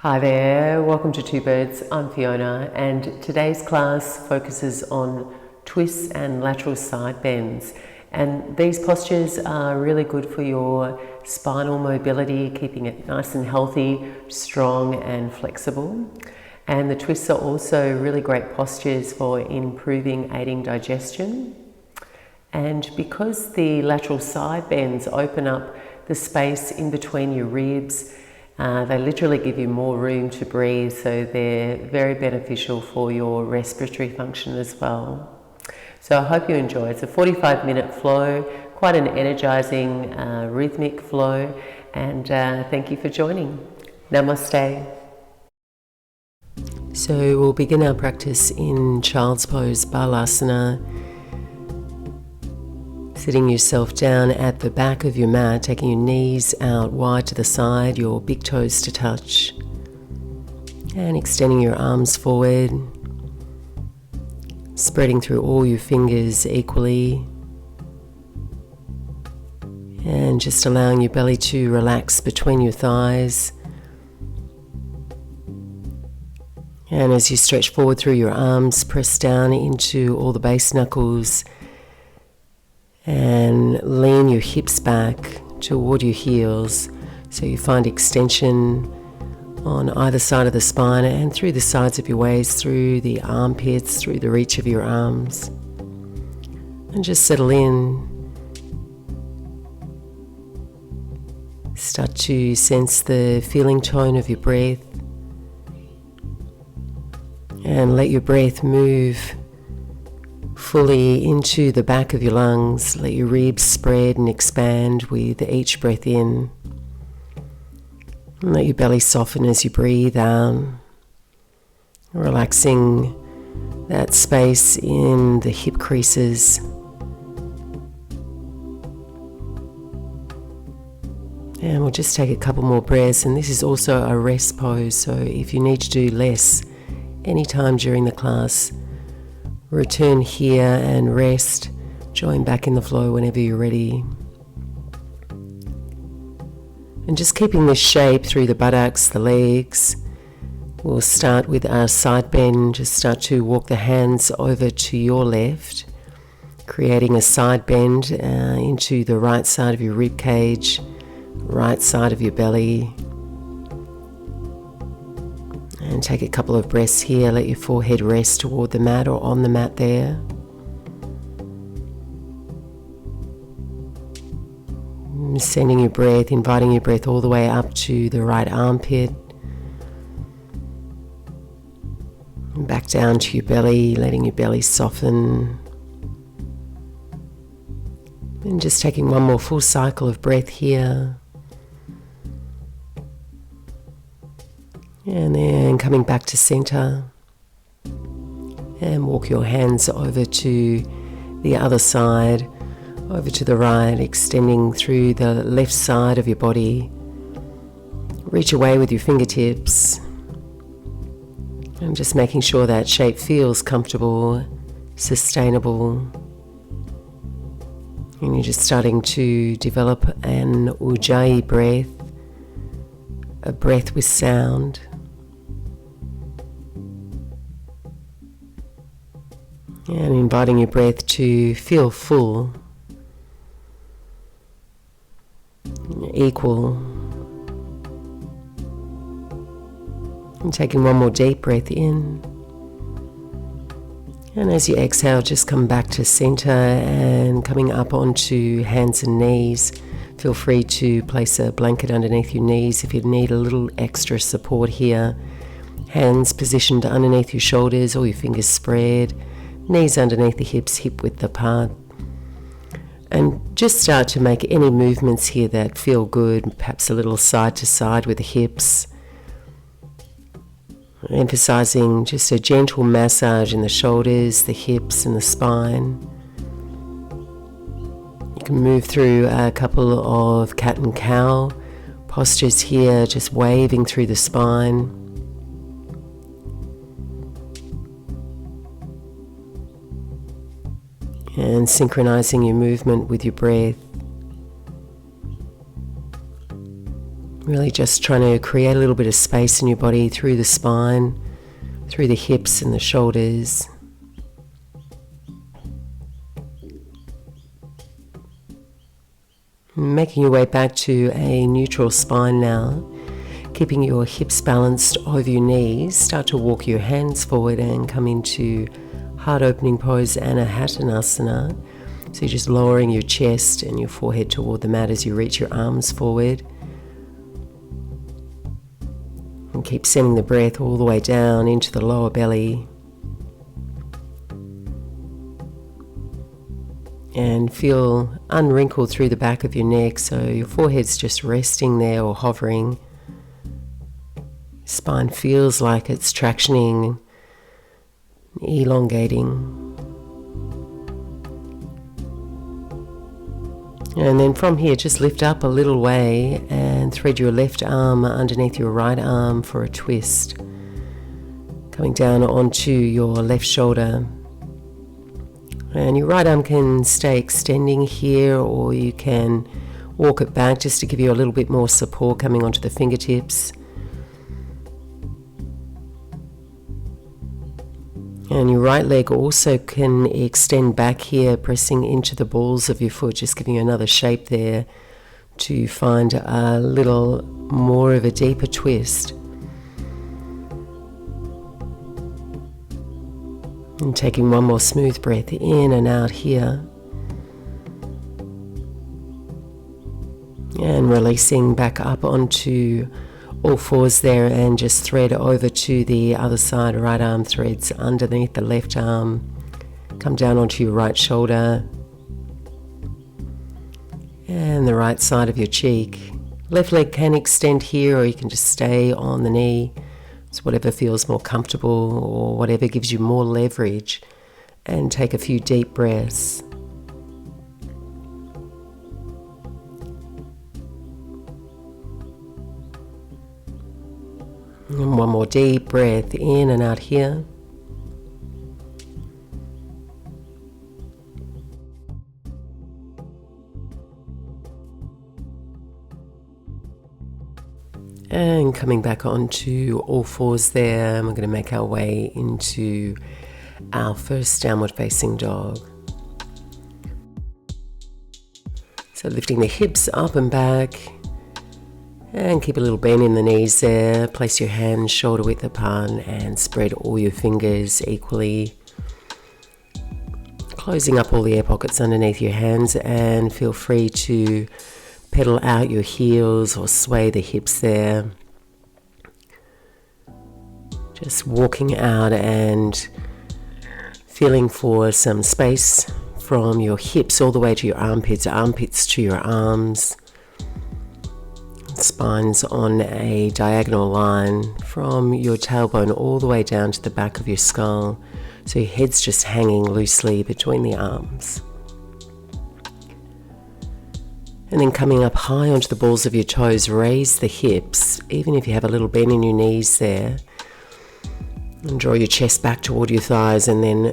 Hi there, welcome to Two Birds. I'm Fiona, and today's class focuses on twists and lateral side bends. And these postures are really good for your spinal mobility, keeping it nice and healthy, strong and flexible. And the twists are also really great postures for improving, aiding digestion. And because the lateral side bends open up the space in between your ribs, they literally give you more room to breathe, so they're very beneficial for your respiratory function as well. So I hope you enjoy. It's a 45-minute flow, quite an energizing, rhythmic flow, and thank you for joining. Namaste. So we'll begin our practice in Child's Pose, Balasana. Sitting yourself down at the back of your mat, taking your knees out wide to the side, your big toes to touch, and extending your arms forward, spreading through all your fingers equally, and just allowing your belly to relax between your thighs. And as you stretch forward through your arms, press down into all the base knuckles and lean your hips back toward your heels so you find extension on either side of the spine and through the sides of your waist, through the armpits, through the reach of your arms. And just settle in. Start to sense the feeling tone of your breath and let your breath move fully into the back of your lungs. Let your ribs spread and expand with each breath in. And let your belly soften as you breathe out, relaxing that space in the hip creases. And we'll just take a couple more breaths, and this is also a rest pose, so if you need to do less anytime during the class, return here and rest. Join back in the flow whenever you're ready. And just keeping this shape through the buttocks, the legs. We'll start with our side bend. Just start to walk the hands over to your left, creating a side bend into the right side of your rib cage, right side of your belly. And take a couple of breaths here. Let your forehead rest toward the mat or on the mat there. Sending your breath, inviting your breath all the way up to the right armpit. And back down to your belly, letting your belly soften. And just taking one more full cycle of breath here. And then coming back to center, and walk your hands over to the other side, over to the right, extending through the left side of your body. Reach away with your fingertips, and just making sure that shape feels comfortable, sustainable. And you're just starting to develop an Ujjayi breath, a breath with sound. And inviting your breath to feel full, equal. And taking one more deep breath in. And as you exhale, just come back to center and coming up onto hands and knees. Feel free to place a blanket underneath your knees if you need a little extra support here. Hands positioned underneath your shoulders, or your fingers spread. Knees underneath the hips, hip width apart. And just start to make any movements here that feel good, perhaps a little side to side with the hips. Emphasizing just a gentle massage in the shoulders, the hips and the spine. You can move through a couple of cat and cow postures here, just waving through the spine. And synchronizing your movement with your breath. Really just trying to create a little bit of space in your body through the spine, through the hips and the shoulders. Making your way back to a neutral spine now. Keeping your hips balanced over your knees. Start to walk your hands forward and come into heart opening pose, Anahatanasana. So you're just lowering your chest and your forehead toward the mat as you reach your arms forward. And keep sending the breath all the way down into the lower belly. And feel unwrinkled through the back of your neck, so your forehead's just resting there or hovering. Spine feels like it's tractioning, elongating. And then from here, just lift up a little way and thread your left arm underneath your right arm for a twist. Coming down onto your left shoulder. And your right arm can stay extending here, or you can walk it back just to give you a little bit more support coming onto the fingertips. And your right leg also can extend back here, pressing into the balls of your foot, just giving you another shape there to find a little more of a deeper twist. And taking one more smooth breath in and out here. And releasing back up onto all fours there, and just thread over to the other side. Right arm threads underneath the left arm. Come down onto your right shoulder. And the right side of your cheek. Left leg can extend here, or you can just stay on the knee. It's whatever feels more comfortable, or whatever gives you more leverage. And take a few deep breaths. And one more deep breath in and out here. And coming back onto all fours there, and we're going to make our way into our first downward facing dog. So lifting the hips up and back. And keep a little bend in the knees there. Place your hands shoulder width apart and spread all your fingers equally. Closing up all the air pockets underneath your hands, and feel free to pedal out your heels or sway the hips there. Just walking out and feeling for some space from your hips all the way to your armpits, armpits to your arms. Spine's on a diagonal line from your tailbone all the way down to the back of your skull, so your head's just hanging loosely between the arms. And then coming up high onto the balls of your toes, raise the hips, even if you have a little bend in your knees there, and draw your chest back toward your thighs, and then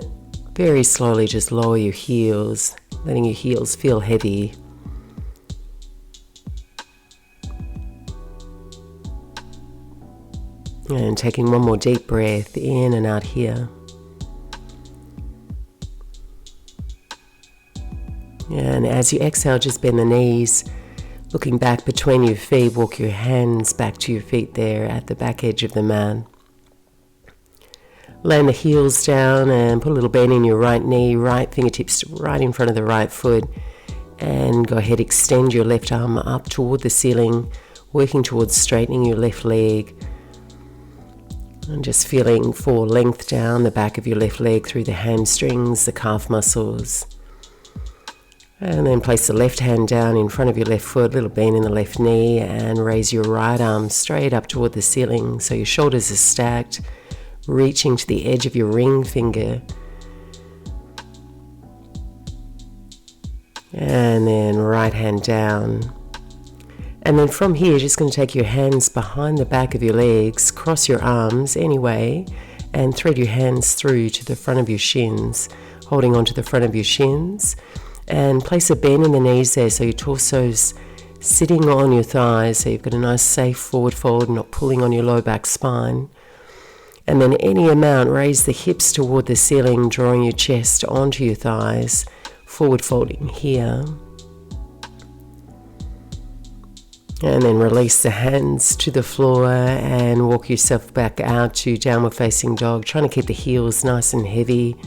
very slowly just lower your heels, letting your heels feel heavy. And taking one more deep breath in and out here. And as you exhale, just bend the knees. Looking back between your feet, walk your hands back to your feet there at the back edge of the mat. Land the heels down and put a little bend in your right knee, right fingertips right in front of the right foot. And go ahead, extend your left arm up toward the ceiling, working towards straightening your left leg. And just feeling for length down the back of your left leg through the hamstrings, the calf muscles. And then place the left hand down in front of your left foot, little bend in the left knee, and raise your right arm straight up toward the ceiling so your shoulders are stacked, reaching to the edge of your ring finger. And then right hand down. And then from here, you're just going to take your hands behind the back of your legs, cross your arms anyway, and thread your hands through to the front of your shins, holding onto the front of your shins, and place a bend in the knees there so your torso's sitting on your thighs, so you've got a nice safe forward fold, not pulling on your low back spine. And then any amount, raise the hips toward the ceiling, drawing your chest onto your thighs, forward folding here. And then release the hands to the floor and walk yourself back out to downward facing dog, trying to keep the heels nice and heavy.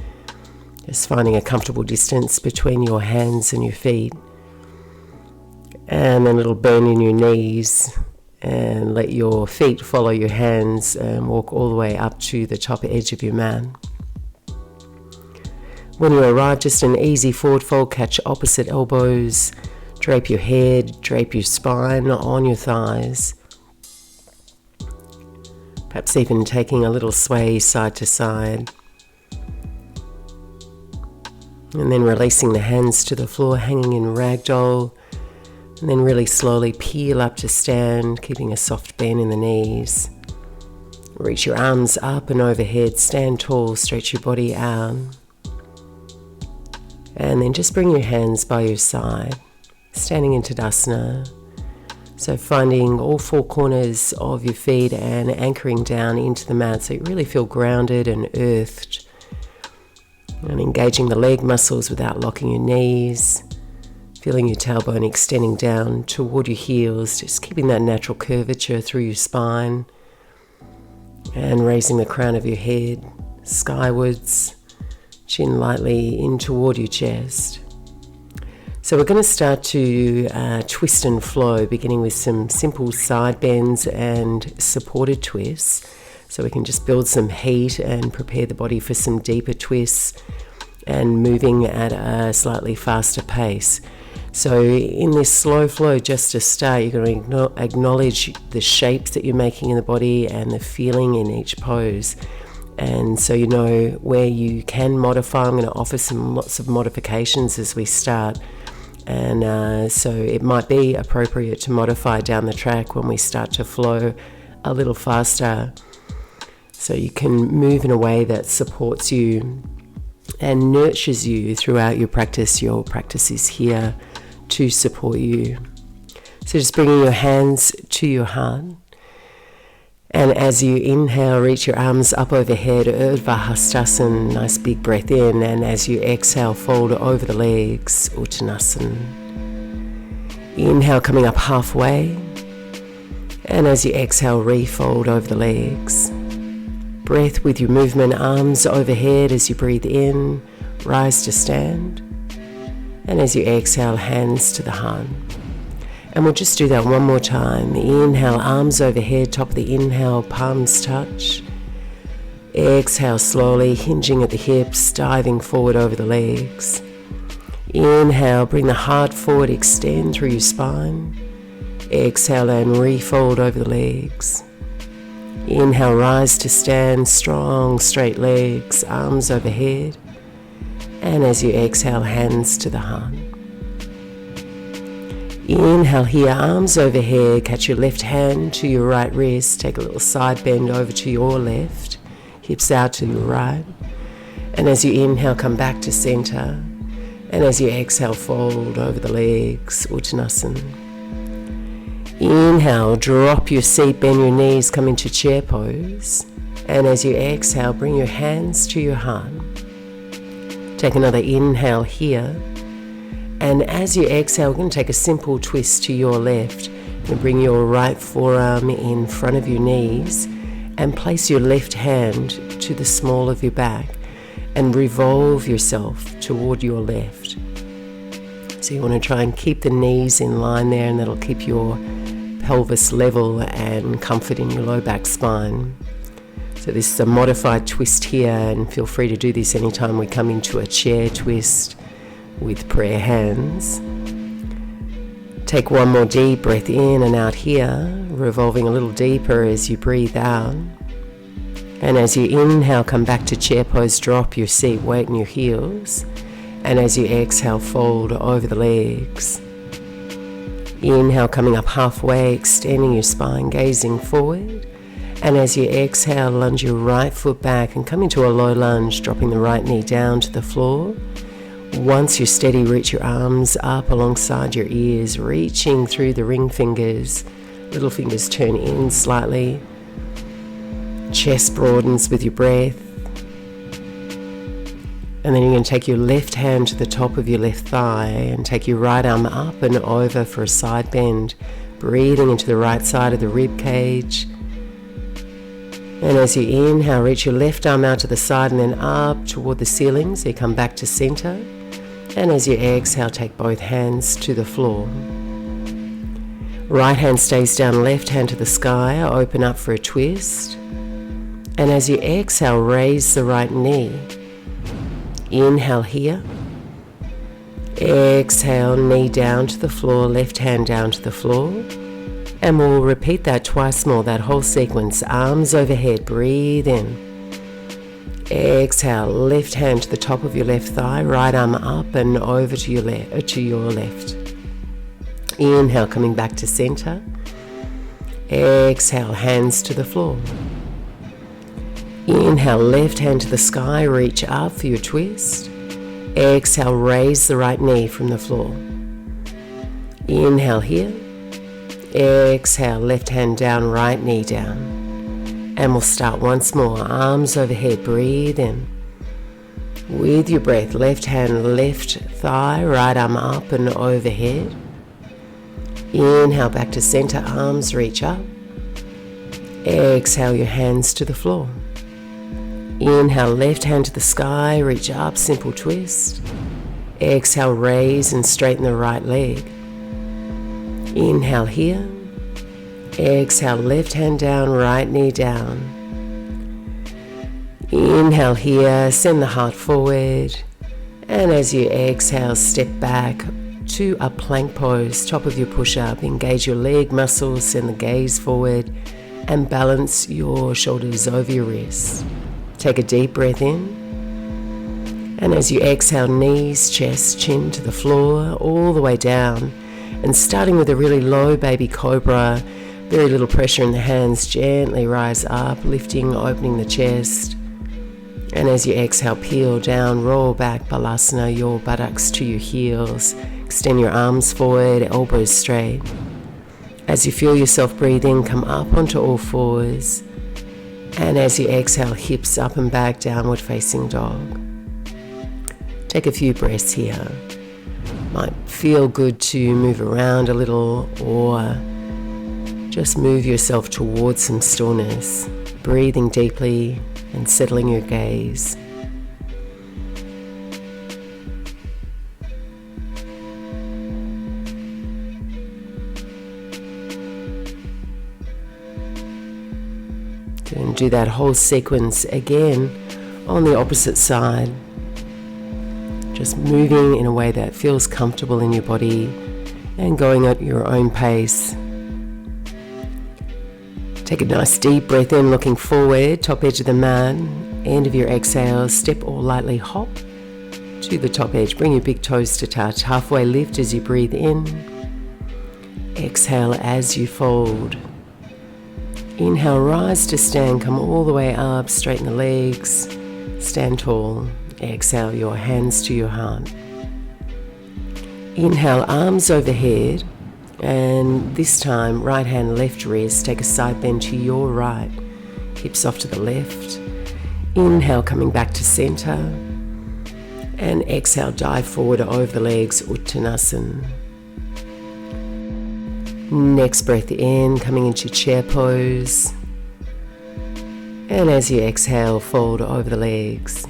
Just finding a comfortable distance between your hands and your feet. And then a little bend in your knees, and let your feet follow your hands and walk all the way up to the top edge of your mat. When you arrive, just an easy forward fold, catch opposite elbows, drape your head, drape your spine on your thighs. Perhaps even taking a little sway side to side. And then releasing the hands to the floor, hanging in ragdoll. And then really slowly peel up to stand, keeping a soft bend in the knees. Reach your arms up and overhead, stand tall, stretch your body out. And then just bring your hands by your side, standing in Tadasana. So finding all four corners of your feet and anchoring down into the mat so you really feel grounded and earthed. And engaging the leg muscles without locking your knees. Feeling your tailbone extending down toward your heels, just keeping that natural curvature through your spine. And raising the crown of your head skywards, chin lightly in toward your chest. So we're going to start to twist and flow, beginning with some simple side bends and supported twists. So we can just build some heat and prepare the body for some deeper twists and moving at a slightly faster pace. So in this slow flow, just to start, you're going to acknowledge the shapes that you're making in the body and the feeling in each pose. And so you know where you can modify. I'm going to offer lots of modifications as we start. And so it might be appropriate to modify down the track when we start to flow a little faster. So you can move in a way that supports you and nurtures you throughout your practice. Your practice is here to support you. So just bringing your hands to your heart. And as you inhale, reach your arms up overhead, Urdhva Hastasana, nice big breath in. And as you exhale, fold over the legs, Uttanasana. Inhale, coming up halfway. And as you exhale, refold over the legs. Breath with your movement, arms overhead as you breathe in, rise to stand. And as you exhale, hands to the heart. And we'll just do that one more time. Inhale, arms overhead, top of the inhale, palms touch. Exhale slowly, hinging at the hips, diving forward over the legs. Inhale, bring the heart forward, extend through your spine. Exhale and refold over the legs. Inhale, rise to stand, strong, straight legs, arms overhead. And as you exhale, hands to the heart. Inhale here, arms overhead, catch your left hand to your right wrist, take a little side bend over to your left, hips out to your right. And as you inhale, come back to center. And as you exhale, fold over the legs, Uttanasana. Inhale, drop your seat, bend your knees, come into chair pose. And as you exhale, bring your hands to your heart. Take another inhale here. And as you exhale, we're going to take a simple twist to your left. And bring your right forearm in front of your knees and place your left hand to the small of your back and revolve yourself toward your left. So you want to try and keep the knees in line there, and that'll keep your pelvis level and comfort in your low back spine. So this is a modified twist here, and feel free to do this anytime we come into a chair twist with prayer hands. Take one more deep breath in and out here, revolving a little deeper as you breathe out. And as you inhale, come back to chair pose, drop your seat, weight in your heels. And as you exhale, fold over the legs. Inhale, coming up halfway, extending your spine, gazing forward. And as you exhale, lunge your right foot back and come into a low lunge, dropping the right knee down to the floor. Once you're steady, reach your arms up alongside your ears, reaching through the ring fingers. Little fingers turn in slightly. Chest broadens with your breath. And then you're going to take your left hand to the top of your left thigh and take your right arm up and over for a side bend, breathing into the right side of the rib cage. And as you inhale, reach your left arm out to the side and then up toward the ceiling, so you come back to center. And as you exhale, take both hands to the floor. Right hand stays down, left hand to the sky, open up for a twist. And as you exhale, raise the right knee. Inhale here. Exhale, knee down to the floor, left hand down to the floor. And we'll repeat that twice more, that whole sequence. Arms overhead, breathe in. Exhale, left hand to the top of your left thigh, right arm up and over to your left. Inhale, coming back to center. Exhale, hands to the floor. Inhale, left hand to the sky, reach up for your twist. Exhale, raise the right knee from the floor. Inhale here. Exhale, left hand down, right knee down. And we'll start once more. Arms overhead, breathe in. With your breath, left hand, left thigh, right arm up and overhead. Inhale, back to center, arms reach up. Exhale, your hands to the floor. Inhale, left hand to the sky, reach up, simple twist. Exhale, raise and straighten the right leg. Inhale here. Exhale, left hand down, right knee down. Inhale here, send the heart forward. And as you exhale, step back to a plank pose, top of your push-up. Engage your leg muscles, send the gaze forward, and balance your shoulders over your wrists. Take a deep breath in, and as you exhale, knees, chest, chin to the floor, all the way down, and starting with a really low baby cobra, very little pressure in the hands, gently rise up, lifting, opening the chest, and as you exhale, peel down, roll back, balasana, your buttocks to your heels, extend your arms forward, elbows straight. As you feel yourself breathe in, come up onto all fours. And as you exhale, hips up and back, downward facing dog. Take a few breaths here. Might feel good to move around a little or just move yourself towards some stillness, breathing deeply and settling your gaze. And do that whole sequence again on the opposite side. Just moving in a way that feels comfortable in your body and going at your own pace. Take a nice deep breath in, looking forward, top edge of the mat, end of your exhale, step or lightly hop to the top edge. Bring your big toes to touch, halfway lift as you breathe in. Exhale as you fold. Inhale, rise to stand, come all the way up, straighten the legs, stand tall. Exhale, your hands to your heart. Inhale, arms overhead, and this time, right hand, left wrist, take a side bend to your right, hips off to the left. Inhale, coming back to center, and exhale, dive forward over the legs, Uttanasana. Next breath in, coming into chair pose. And as you exhale, fold over the legs.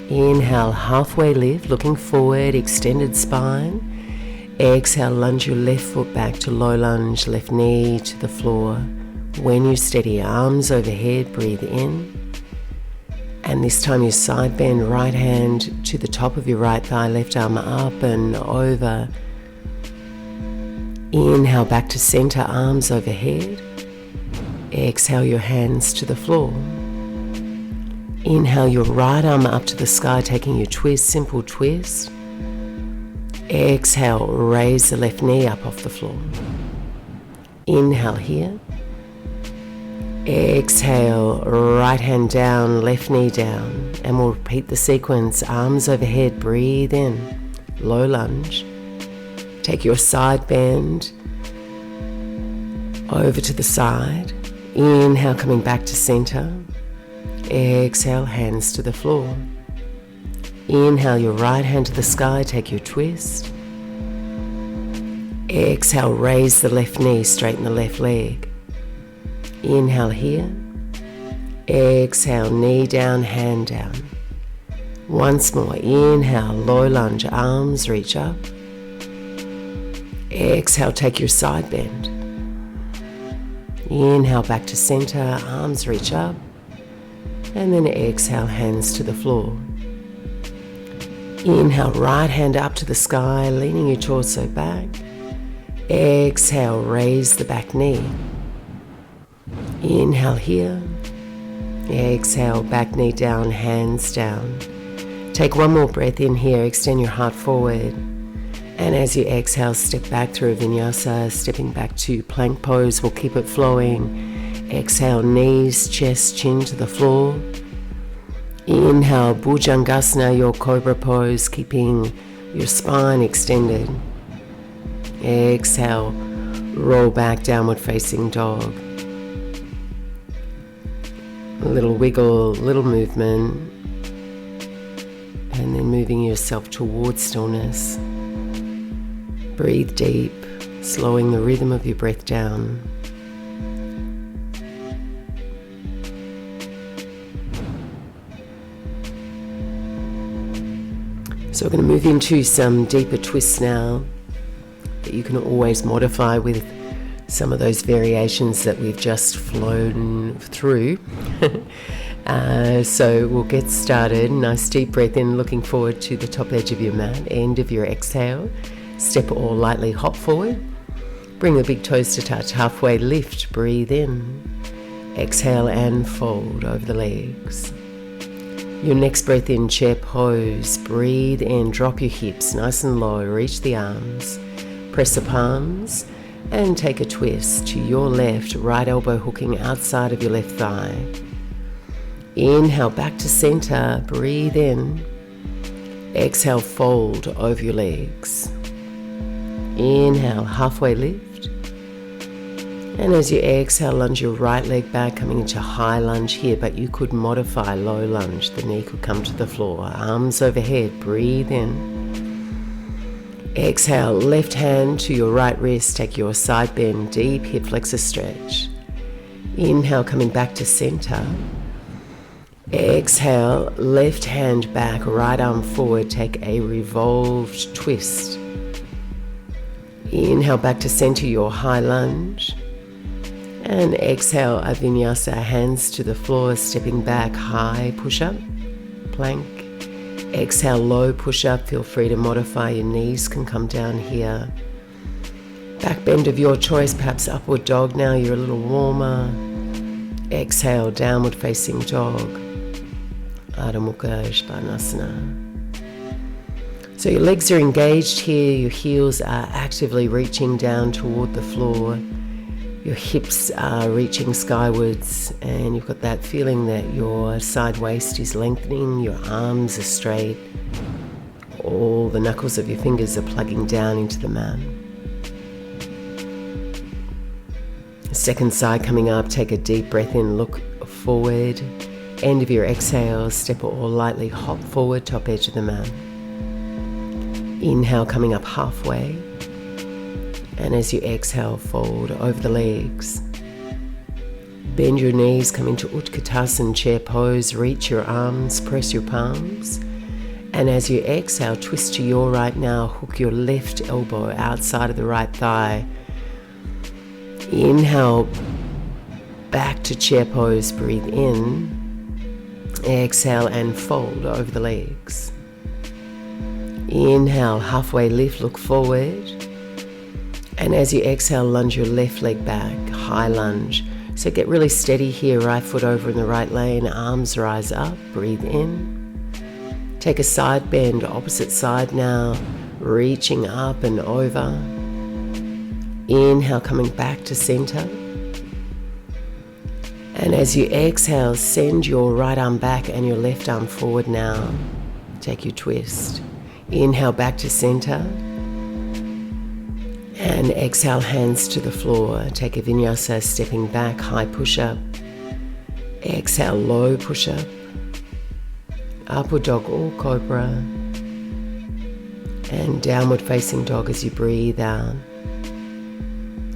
Inhale, halfway lift, looking forward, extended spine. Exhale, lunge your left foot back to low lunge, left knee to the floor. When you're steady, arms overhead, breathe in. And this time you side bend, right hand to the top of your right thigh, left arm up and over. Inhale, back to center, arms overhead. Exhale, your hands to the floor. Inhale, your right arm up to the sky, taking your twist, simple twist. Exhale, raise the left knee up off the floor. Inhale here. Exhale, right hand down, left knee down, and we'll repeat the sequence. Arms overhead, breathe in, low lunge. Take your side bend over to the side. Inhale, coming back to center. Exhale, hands to the floor. Inhale, your right hand to the sky, take your twist. Exhale, raise the left knee, straighten the left leg. Inhale here. Exhale, knee down, hand down. Once more, inhale, low lunge, arms reach up. Exhale, take your side bend. Inhale, back to center, arms reach up. And then exhale, hands to the floor. Inhale, right hand up to the sky, leaning your torso back. Exhale, raise the back knee. Inhale here. Exhale, back knee down, hands down. Take one more breath in here, extend your heart forward. And as you exhale, step back through a vinyasa, stepping back to plank pose. We'll keep it flowing. Exhale, knees, chest, chin to the floor. Inhale, Bhujangasana, your cobra pose, keeping your spine extended. Exhale, roll back, downward facing dog. A little wiggle, little movement. And then moving yourself towards stillness. Breathe deep, slowing the rhythm of your breath down. So we're going to move into some deeper twists now that you can always modify with some of those variations that we've just flown through. So we'll get started. Nice deep breath in, looking forward to the top edge of your mat, end of your exhale. Step or lightly hop forward. Bring the big toes to touch, halfway lift, breathe in. Exhale and fold over the legs. Your next breath in, chair pose, breathe in, drop your hips nice and low, reach the arms, press the palms, and take a twist to your left, right elbow hooking outside of your left thigh. Inhale, back to center, breathe in. Exhale, fold over your legs. Inhale, halfway lift. And as you exhale, lunge your right leg back, coming into high lunge here, but you could modify low lunge. The knee could come to the floor. Arms overhead, breathe in. Exhale, left hand to your right wrist, take your side bend, deep hip flexor stretch. Inhale, coming back to center. Exhale, left hand back, right arm forward, take a revolved twist. Inhale, back to center, your high lunge. And exhale, a vinyasa, hands to the floor, stepping back, high push-up, plank. Exhale, low push-up, feel free to modify, your knees can come down here. Back bend of your choice, perhaps upward dog now, you're a little warmer. Exhale, downward facing dog, Adho Mukha Svanasana. So your legs are engaged here, your heels are actively reaching down toward the floor. Your hips are reaching skywards, and you've got that feeling that your side waist is lengthening, your arms are straight, all the knuckles of your fingers are plugging down into the mat. Second side coming up, take a deep breath in, look forward. End of your exhale, step or lightly hop forward, top edge of the mat. Inhale, coming up halfway. And as you exhale, fold over the legs. Bend your knees, come into Utkatasana, chair pose, reach your arms, press your palms. And as you exhale, twist to your right now, hook your left elbow outside of the right thigh. Inhale, back to chair pose, breathe in. Exhale and fold over the legs. Inhale, halfway lift, look forward. And as you exhale, lunge your left leg back, high lunge. So get really steady here, right foot over in the right lane, arms rise up, breathe in. Take a side bend, opposite side now, reaching up and over. Inhale, coming back to center. And as you exhale, send your right arm back and your left arm forward now. Take your twist. Inhale back to center. And exhale, hands to the floor. Take a vinyasa, stepping back, high push-up. Exhale, low push-up. Upward dog or cobra. And downward facing dog as you breathe out.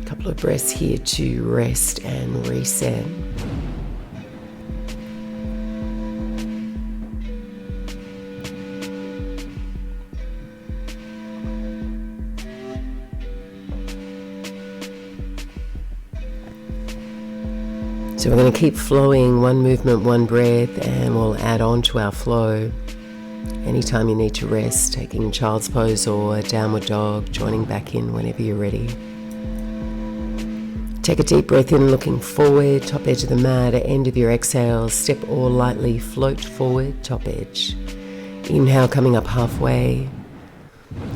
A couple of breaths here to rest and reset. So we're going to keep flowing, one movement, one breath, and we'll add on to our flow. Anytime you need to rest, taking child's pose or downward dog, joining back in whenever you're ready. Take a deep breath in, looking forward, top edge of the mat. At end of your exhale, step or lightly float forward, top edge. Inhale, coming up halfway.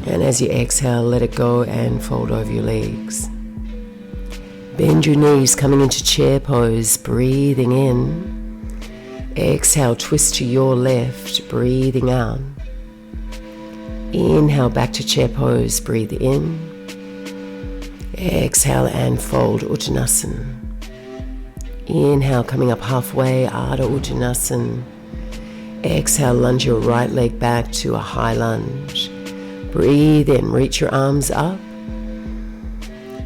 And as you exhale, let it go and fold over your legs. Bend your knees, coming into chair pose, breathing in. Exhale, twist to your left, breathing out. Inhale, back to chair pose, breathe in. Exhale and fold, Uttanasana. Inhale, coming up halfway, Ardha Uttanasana. Exhale, lunge your right leg back to a high lunge. Breathe in, reach your arms up.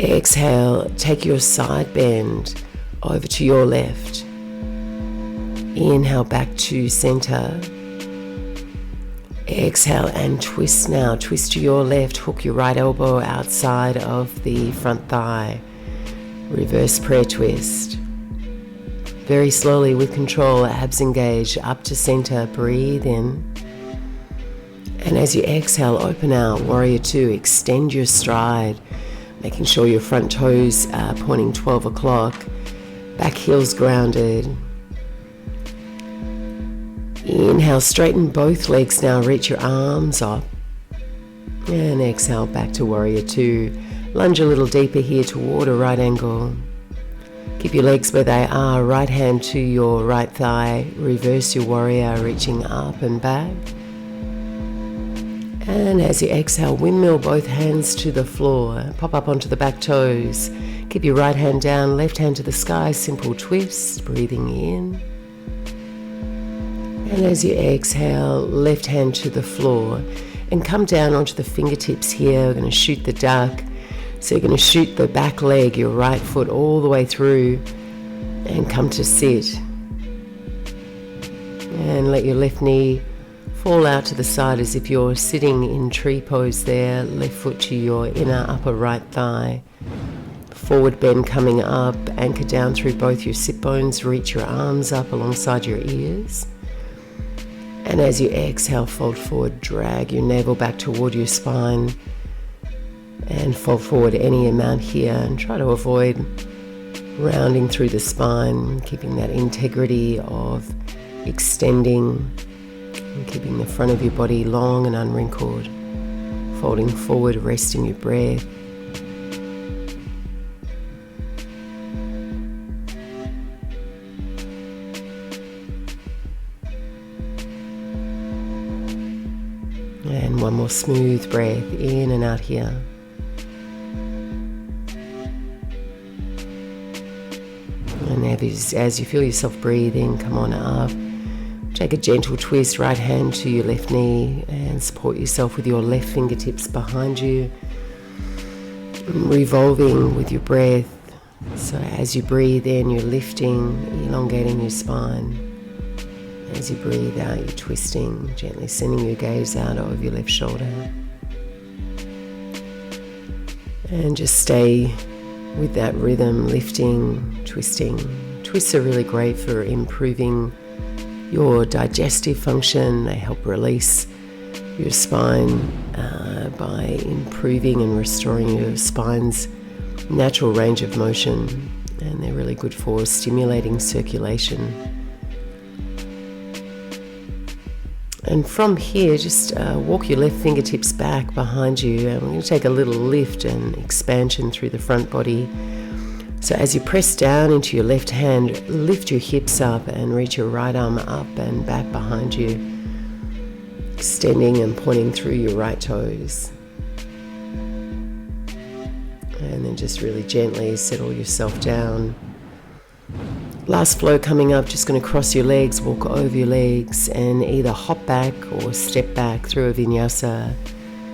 Exhale, take your side bend over to your left. Inhale, back to center. Exhale and twist now. Twist to your left, hook your right elbow outside of the front thigh. Reverse prayer twist. Very slowly with control, abs engaged, up to center, breathe in. And as you exhale, open out, warrior two, extend your stride. Making sure your front toes are pointing 12 o'clock. Back heels grounded. Inhale, straighten both legs now. Reach your arms up. And exhale, back to warrior two. Lunge a little deeper here toward a right angle. Keep your legs where they are. Right hand to your right thigh. Reverse your warrior, reaching up and back. And as you exhale, windmill both hands to the floor. Pop up onto the back toes. Keep your right hand down, left hand to the sky. Simple twist, breathing in. And as you exhale, left hand to the floor. And come down onto the fingertips here. We're going to shoot the duck. So you're going to shoot the back leg, your right foot all the way through. And come to sit. And let your left knee fall out to the side as if you're sitting in tree pose there. Left foot to your inner upper right thigh. Forward bend coming up. Anchor down through both your sit bones. Reach your arms up alongside your ears. And as you exhale, fold forward. Drag your navel back toward your spine. And fold forward any amount here. And try to avoid rounding through the spine. Keeping that integrity of extending. And keeping the front of your body long and unwrinkled. Folding forward, resting your breath. And one more smooth breath in and out here. And as you feel yourself breathing, come on up. Take a gentle twist, right hand to your left knee, and support yourself with your left fingertips behind you. Revolving with your breath. So as you breathe in, you're lifting, elongating your spine. As you breathe out, you're twisting, gently sending your gaze out over your left shoulder. And just stay with that rhythm, lifting, twisting. Twists are really great for improving your digestive function. They help release your spine by improving and restoring your spine's natural range of motion. And they're really good for stimulating circulation. And from here, just walk your left fingertips back behind you. And we're going to take a little lift and expansion through the front body. So as you press down into your left hand, lift your hips up and reach your right arm up and back behind you, extending and pointing through your right toes. And then just really gently settle yourself down. Last flow coming up, just going to cross your legs, walk over your legs, and either hop back or step back through a vinyasa.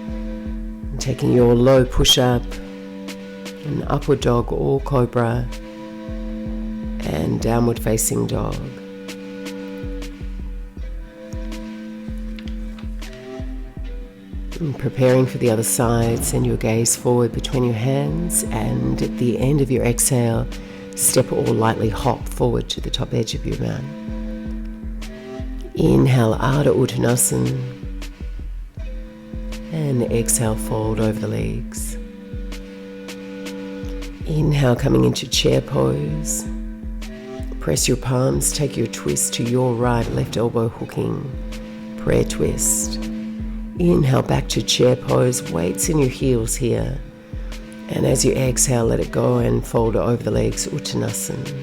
And taking your low push-up, an upward dog or cobra, and downward facing dog. And preparing for the other side, send your gaze forward between your hands, and at the end of your exhale, step or lightly hop forward to the top edge of your mat. Inhale, Ardha Uttanasana, and exhale, fold over the legs. Inhale, coming into chair pose. Press your palms, take your twist to your right, left elbow hooking, prayer twist. Inhale, back to chair pose, weights in your heels here. And as you exhale, let it go and fold over the legs, Uttanasana.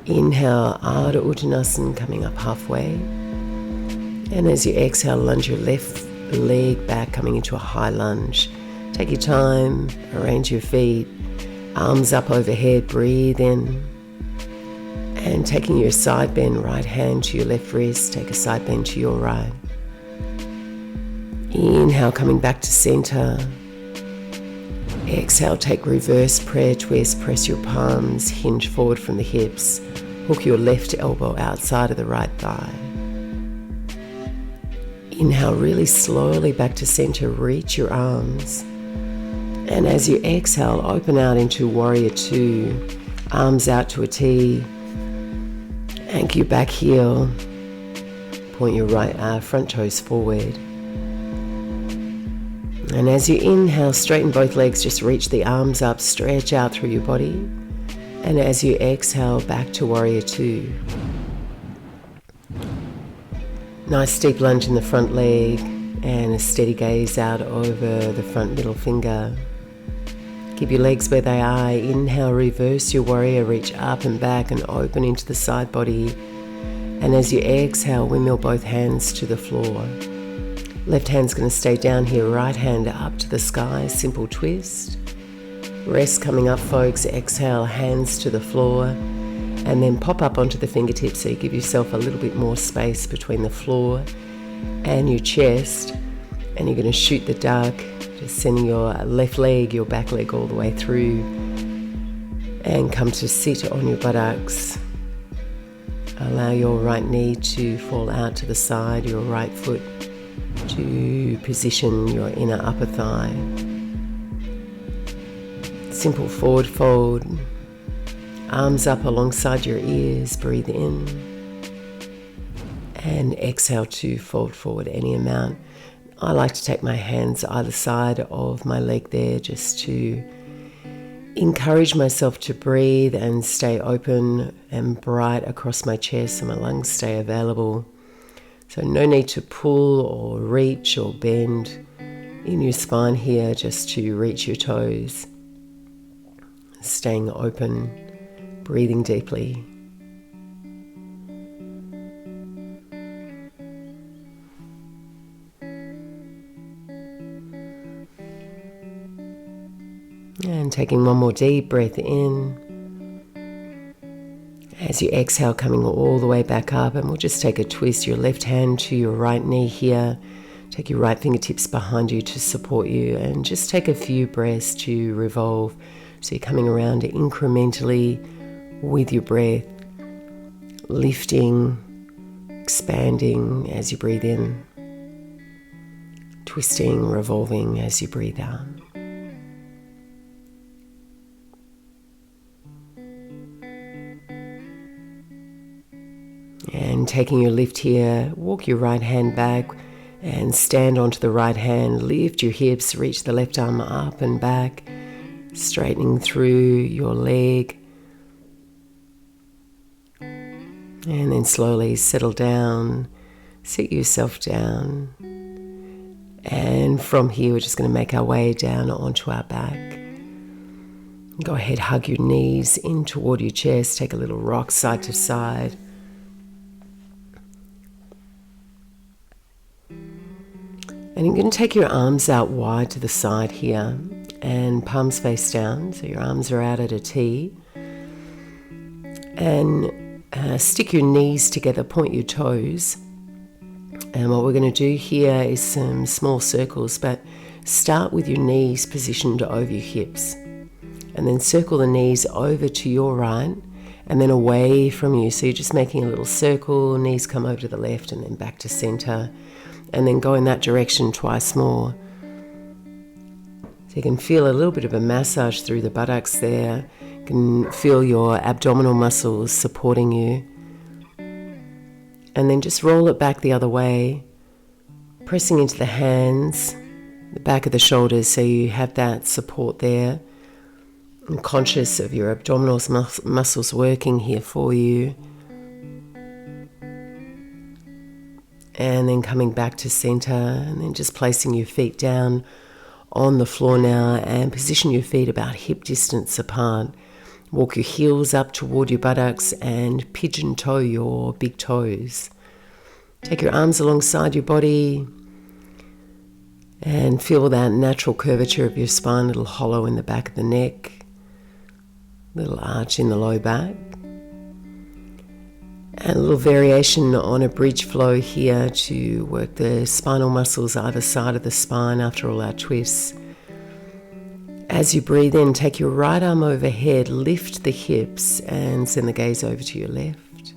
Inhale, Ardha Uttanasana, coming up halfway. And as you exhale, lunge your left leg back, coming into a high lunge. Take your time, arrange your feet, arms up overhead, breathe in. And taking your side bend, right hand to your left wrist, take a side bend to your right. Inhale, coming back to center. Exhale, take reverse prayer twist, press your palms, hinge forward from the hips, hook your left elbow outside of the right thigh. Inhale, really slowly back to center, reach your arms. And as you exhale, open out into Warrior Two, arms out to a T, anchor your back heel, point your right front toes forward. And as you inhale, straighten both legs, just reach the arms up, stretch out through your body. And as you exhale, back to Warrior Two. Nice steep lunge in the front leg and a steady gaze out over the front middle finger. Keep your legs where they are. Inhale, reverse your warrior, reach up and back and open into the side body. And as you exhale, windmill both hands to the floor. Left hand's going to stay down here, right hand up to the sky, simple twist. Rest coming up, folks. Exhale, hands to the floor, and then pop up onto the fingertips so you give yourself a little bit more space between the floor and your chest. And you're going to shoot the duck, just sending your left leg, your back leg all the way through, and come to sit on your buttocks. Allow your right knee to fall out to the side, your right foot to position your inner upper thigh. Simple forward fold. Arms up alongside your ears. Breathe in. And exhale to fold forward any amount. I like to take my hands either side of my leg there just to encourage myself to breathe and stay open and bright across my chest so my lungs stay available. So no need to pull or reach or bend in your spine here, just to reach your toes. Staying open, breathing deeply. And taking one more deep breath in. As you exhale, coming all the way back up, and we'll just take a twist, your left hand to your right knee here. Take your right fingertips behind you to support you, and just take a few breaths to revolve. So you're coming around incrementally with your breath, lifting, expanding as you breathe in, twisting, revolving as you breathe out. And taking your lift here, walk your right hand back and stand onto the right hand. Lift your hips, reach the left arm up and back, straightening through your leg. And then slowly settle down, sit yourself down. And from here, we're just going to make our way down onto our back. Go ahead, hug your knees in toward your chest. Take a little rock side to side. And you're going to take your arms out wide to the side here and palms face down. So your arms are out at a T. And stick your knees together, point your toes. And what we're going to do here is some small circles, but start with your knees positioned over your hips. And then circle the knees over to your right and then away from you. So you're just making a little circle, knees come over to the left and then back to center. And then go in that direction twice more. So you can feel a little bit of a massage through the buttocks there. You can feel your abdominal muscles supporting you. And then just roll it back the other way, pressing into the hands, the back of the shoulders, so you have that support there. And conscious of your abdominal muscles working here for you. And then coming back to center, and then just placing your feet down on the floor now, and position your feet about hip distance apart. Walk your heels up toward your buttocks and pigeon toe your big toes. Take your arms alongside your body and feel that natural curvature of your spine, little hollow in the back of the neck, little arch in the low back. And a little variation on a bridge flow here to work the spinal muscles either side of the spine after all our twists. As you breathe in, take your right arm overhead, lift the hips and send the gaze over to your left.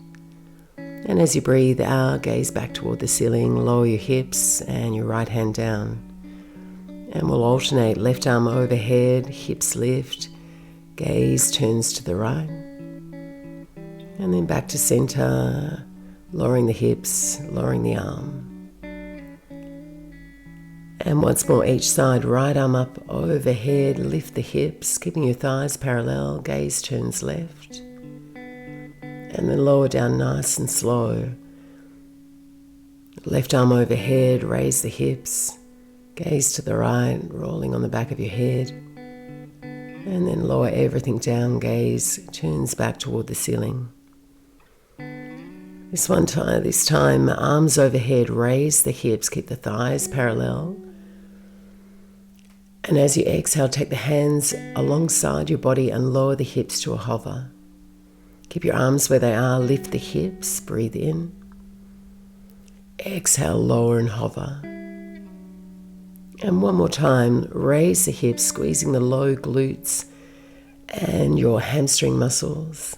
And as you breathe out, gaze back toward the ceiling, lower your hips and your right hand down. And we'll alternate left arm overhead, hips lift, gaze turns to the right. And then back to center, lowering the hips, lowering the arm. And once more each side, right arm up overhead, lift the hips, keeping your thighs parallel, gaze turns left. And then lower down nice and slow. Left arm overhead, raise the hips, gaze to the right, rolling on the back of your head. And then lower everything down, gaze turns back toward the ceiling. This time, arms overhead, raise the hips, keep the thighs parallel. And as you exhale, take the hands alongside your body and lower the hips to a hover. Keep your arms where they are, lift the hips, breathe in. Exhale, lower and hover. And one more time, raise the hips, squeezing the low glutes and your hamstring muscles.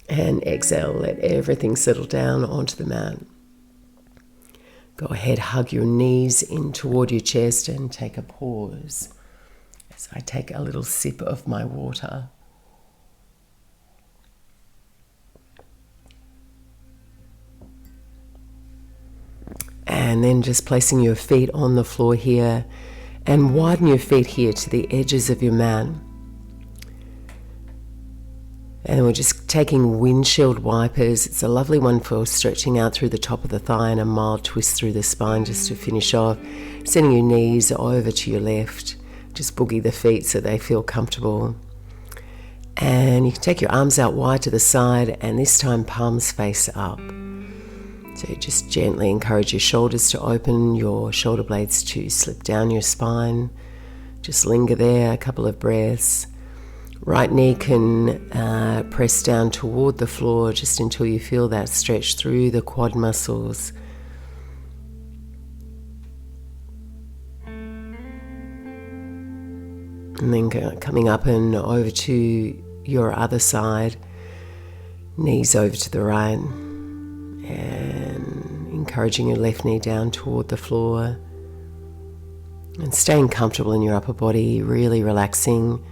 And exhale, let everything settle down onto the mat. Go ahead, hug your knees in toward your chest and take a pause as I take a little sip of my water. And then just placing your feet on the floor here and widen your feet here to the edges of your mat. And we're just taking windshield wipers. It's a lovely one for stretching out through the top of the thigh and a mild twist through the spine just to finish off. Sending your knees over to your left. Just boogie the feet so they feel comfortable. And you can take your arms out wide to the side and this time palms face up. So just gently encourage your shoulders to open, your shoulder blades to slip down your spine. Just linger there, a couple of breaths. Right knee can press down toward the floor just until you feel that stretch through the quad muscles. And then coming up and over to your other side, knees over to the right, and encouraging your left knee down toward the floor. And staying comfortable in your upper body, really relaxing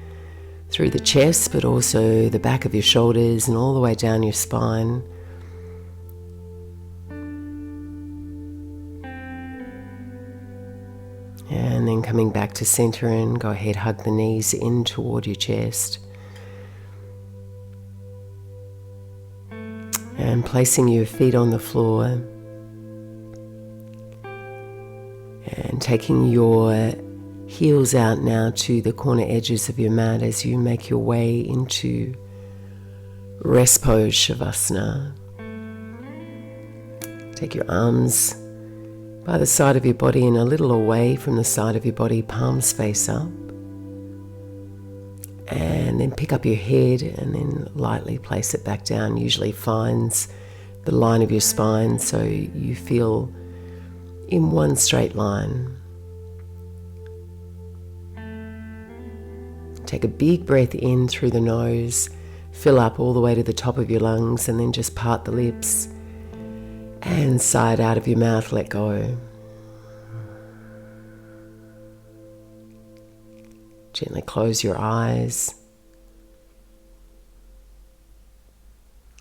through the chest, but also the back of your shoulders and all the way down your spine. And then coming back to center and go ahead, hug the knees in toward your chest. And placing your feet on the floor. And taking your heels out now to the corner edges of your mat as you make your way into rest pose, Savasana. Take your arms by the side of your body and a little away from the side of your body, palms face up. And then pick up your head and then lightly place it back down. Usually finds the line of your spine so you feel in one straight line. Take a big breath in through the nose, fill up all the way to the top of your lungs, and then just part the lips and sigh it out of your mouth, let go. Gently close your eyes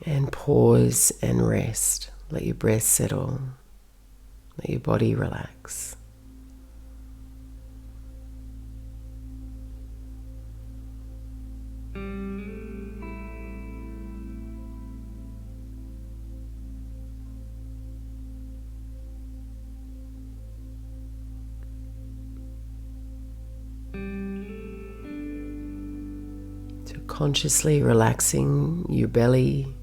and pause and rest. Let your breath settle. Let your body relax. Consciously relaxing your belly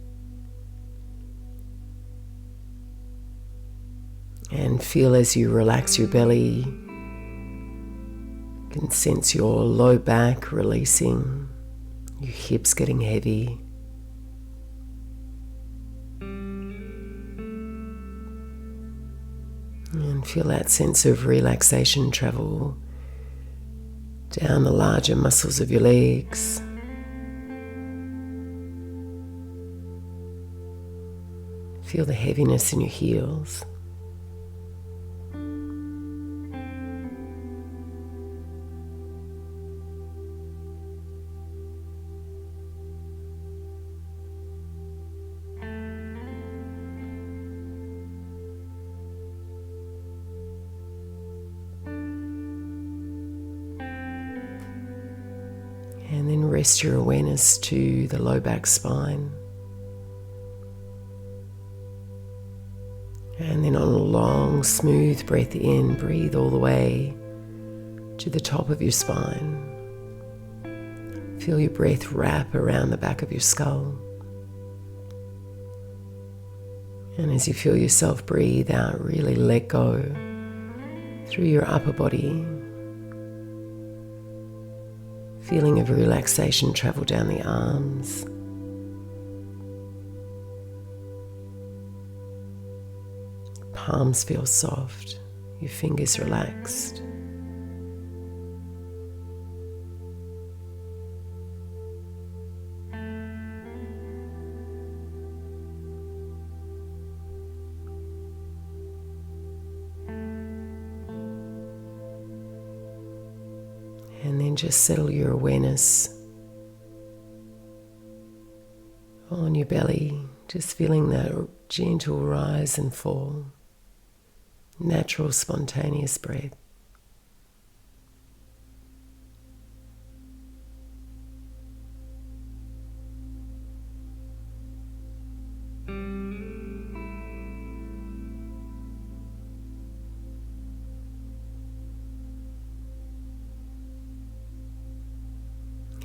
and feel as you relax your belly, you can sense your low back releasing, your hips getting heavy. And feel that sense of relaxation travel down the larger muscles of your legs. Feel the heaviness in your heels. And then rest your awareness to the low back spine. And then on a long, smooth breath in, breathe all the way to the top of your spine. Feel your breath wrap around the back of your skull. And as you feel yourself breathe out, really let go through your upper body. Feeling of relaxation travel down the arms. Palms feel soft, your fingers relaxed. And then just settle your awareness on your belly, just feeling that gentle rise and fall. Natural, spontaneous breath.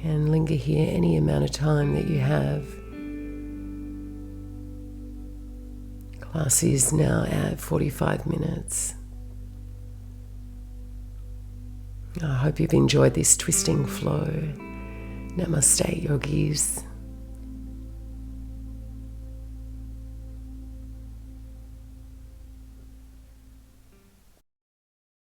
And linger here any amount of time that you have. Class is now at 45 minutes. I hope you've enjoyed this twisting flow. Namaste, yogis.